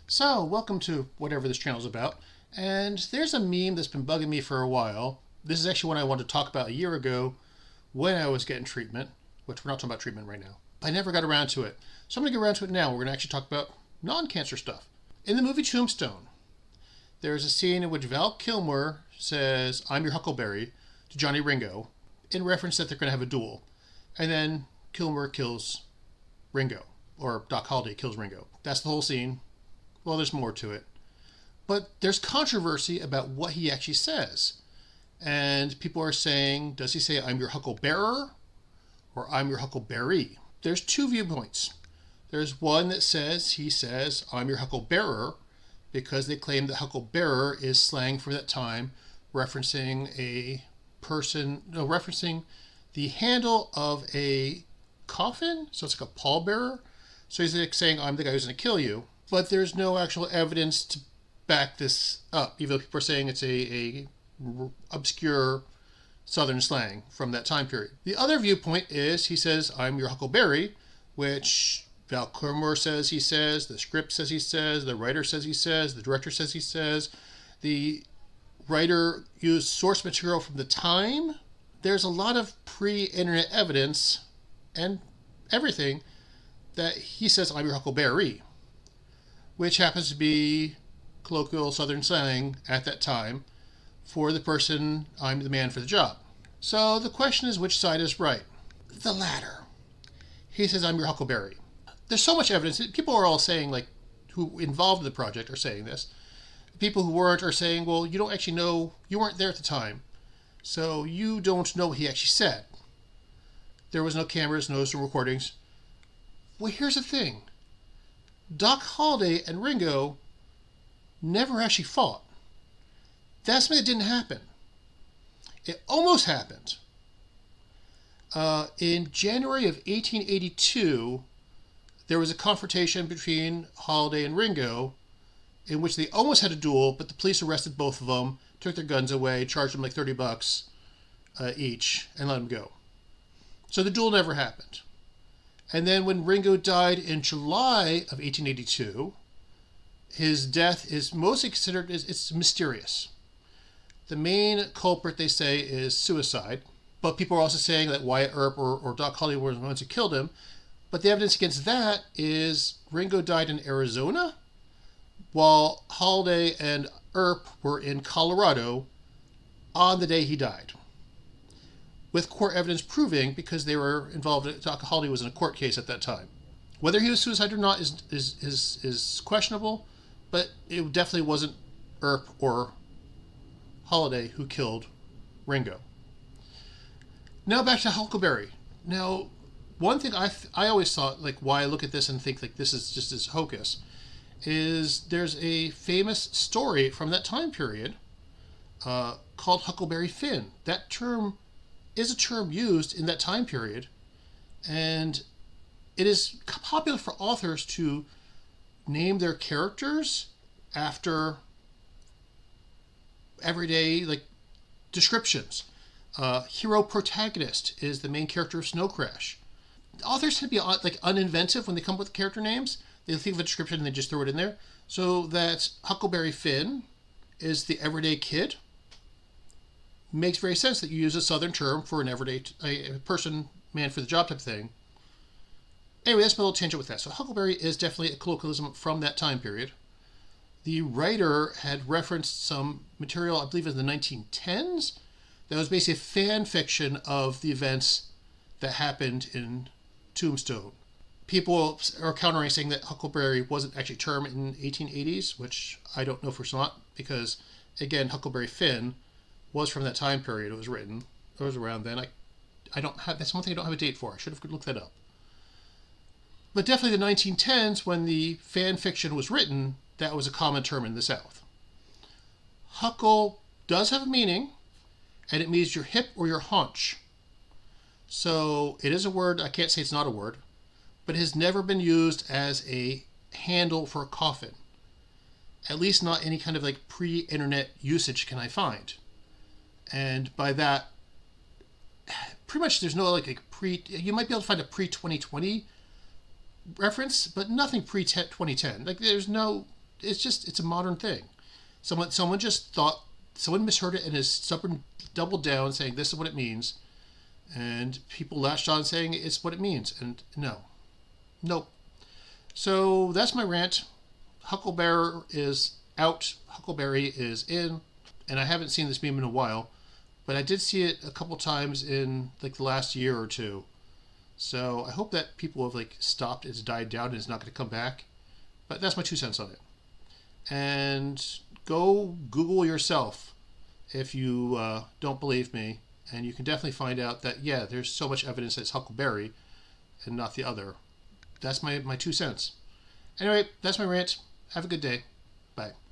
So, welcome to whatever this channel is about. And there's a meme that's been bugging me for a while. This is actually one I wanted to talk about a year ago when I was getting treatment, which we're not talking about treatment right now. I never got around to it. So I'm going to get around to it now. We're going to actually talk about non-cancer stuff. In the movie Tombstone, there's a scene in which Val Kilmer says, "I'm your Huckleberry," to Johnny Ringo, in reference that they're going to have a duel. And then Kilmer kills Ringo, or Doc Holliday kills Ringo. That's the whole scene. Well, there's more to it. But there's controversy about what he actually says. And people are saying, does he say, "I'm your Huckle Bearer," or "I'm your Huckleberry"? There's two viewpoints. There's one that says, he says, "I'm your Huckle Bearer," because they claim that Huckle Bearer is slang for that time, referencing referencing the handle of a coffin. So it's like a pallbearer. So he's like saying, "I'm the guy who's going to kill you." But there's no actual evidence to back this up, even though people are saying it's a obscure Southern slang from that time period. The other viewpoint is he says, "I'm your Huckleberry," which Val Kilmer says he says, the script says he says, the writer says he says, the director says he says. The writer used source material from the time. There's a lot of pre-internet evidence and everything that he says, "I'm your Huckleberry," which happens to be colloquial Southern slang at that time for the person, "I'm the man for the job." So the question is, which side is right? The latter. He says, "I'm your Huckleberry." There's so much evidence. People are all saying, like, who involved in the project are saying this. People who weren't are saying, well, you don't actually know, you weren't there at the time, so you don't know what he actually said. There was no cameras, no recordings. Well, here's the thing. Doc Holliday and Ringo never actually fought. That's something that didn't happen. It almost happened. In January of 1882, there was a confrontation between Holliday and Ringo in which they almost had a duel, but the police arrested both of them, took their guns away, charged them like $30 each, and let them go. So the duel never happened. And then when Ringo died in July of 1882, his death is mostly considered, it's mysterious. The main culprit, they say, is suicide. But people are also saying that Wyatt Earp or Doc Holliday were the ones who killed him. But the evidence against that is Ringo died in Arizona, while Holliday and Earp were in Colorado on the day he died, with court evidence proving, because they were involved, Doc Holliday was in a court case at that time. Whether he was suicide or not is questionable, but it definitely wasn't Earp or Holliday who killed Ringo. Now back to Huckleberry. Now, one thing I always thought, like, why I look at this and think like this is just as hocus, is there's a famous story from that time period called Huckleberry Finn. That term is a term used in that time period, and it is popular for authors to name their characters after everyday, like, descriptions. Hero protagonist is the main character of Snow Crash. Authors tend to be like uninventive when they come up with character names. They think of a description and they just throw it in there. So that Huckleberry Finn is the everyday kid. Makes very sense that you use a Southern term for an everyday a person, man for the job type of thing. Anyway, that's my little tangent with that. So Huckleberry is definitely a colloquialism from that time period. The writer had referenced some material, I believe in the 1910s, that was basically a fan fiction of the events that happened in Tombstone. People are countering, saying that Huckleberry wasn't actually a term in the 1880s, which I don't know for not, because, again, Huckleberry Finn was from that time period. It was written. It was around then. I don't have, that's one thing I don't have a date for. I should have looked that up. But definitely the 1910s, when the fan fiction was written, that was a common term in the South. Huckle does have a meaning, and it means your hip or your haunch. So it is a word. I can't say it's not a word, but it has never been used as a handle for a coffin. At least not any kind of like pre-internet usage can I find. And by that, pretty much there's no like you might be able to find a pre-2020 reference, but nothing pre-2010. Like there's no it's a modern thing. Someone just thought, someone misheard it and has stubborn doubled down saying this is what it means, and people latched on saying it's what it means, and no, nope. So that's my rant. Hucklebearer is out. Huckleberry is in, and I haven't seen this meme in a while, but I did see it a couple times in like the last year or two. So I hope that people have like stopped, it's died down, and it's not going to come back. But that's my 2 cents on it. And go Google yourself if you don't believe me, and you can definitely find out that yeah, there's so much evidence that it's Huckleberry and not the other. That's my 2 cents. Anyway, that's my rant. Have a good day. Bye.